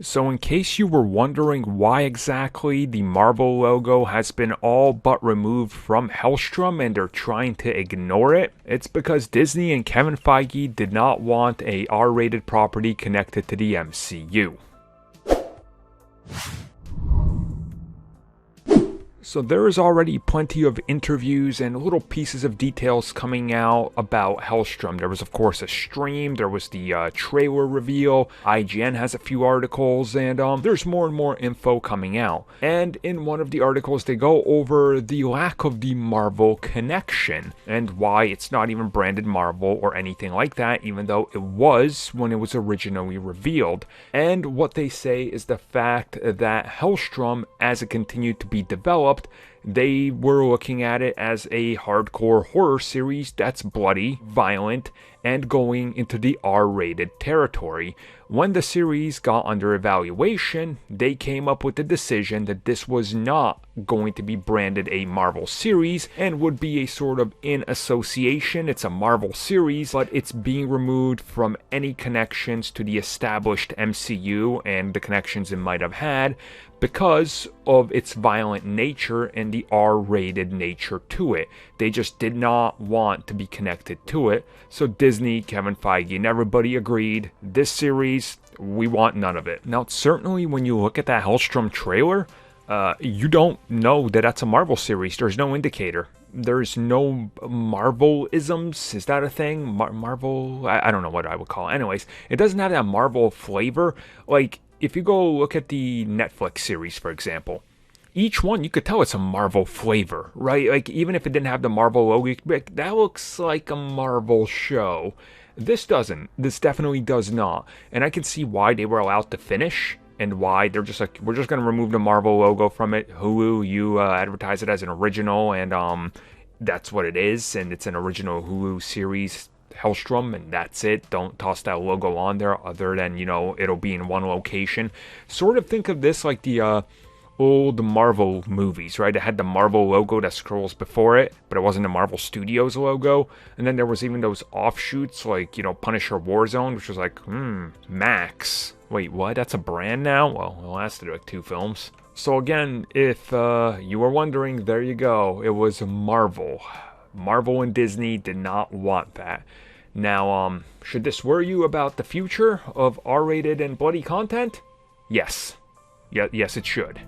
So in case you were wondering why exactly the Marvel logo has been all but removed from Helstrom and they're trying to ignore it, it's because Disney and Kevin Feige did not want a R-rated property connected to the MCU. So there is already plenty of interviews and little pieces of details coming out about Helstrom. There was, of course, a stream, there was the trailer reveal, IGN has a few articles, and there's more and more info coming out. And in one of the articles, they go over the lack of the Marvel connection, and why it's not even branded Marvel or anything like that, even though it was when it was originally revealed. And what they say is the fact that Helstrom, as it continued to be developed, they were looking at it as a hardcore horror series that's bloody, violent, and going into the R-rated territory. When the series got under evaluation, they came up with the decision that this was not going to be branded a Marvel series and would be a sort of in association. It's a Marvel series, but it's being removed from any connections to the established MCU and the connections it might have had because of its violent nature and the R-rated nature to it. They just did not want to be connected to it. So Disney, Kevin Feige, and everybody agreed, this series, we want none of it. Now, certainly when you look at that Helstrom trailer, you don't know that that's a Marvel series. There's no indicator. There's no Marvel-isms. Is that a thing? Marvel? I don't know what I would call it. Anyways, it doesn't have that Marvel flavor. Like, if you go look at the Netflix series, for example, each one, you could tell it's a Marvel flavor, right? Like, even if it didn't have the Marvel logo, you could be like, that looks like a Marvel show. This doesn't. This definitely does not. And I can see why they were allowed to finish and why they're just like, we're just going to remove the Marvel logo from it. Hulu, you advertise it as an original, and that's what it is. And it's an original Hulu series, Helstrom, and that's it. Don't toss that logo on there other than, you know, it'll be in one location. Sort of think of this like the old Marvel movies, right? It had the Marvel logo that scrolls before it, but it wasn't the Marvel Studios logo. And then there was even those offshoots like, you know, Punisher Warzone, which was like, Max. Wait, what? That's a brand now? Well, it lasted like 2 films. So again, if you were wondering, there you go. It was Marvel. Marvel and Disney did not want that. Now, should this worry you about the future of R-rated and bloody content? Yes. Yes, it should.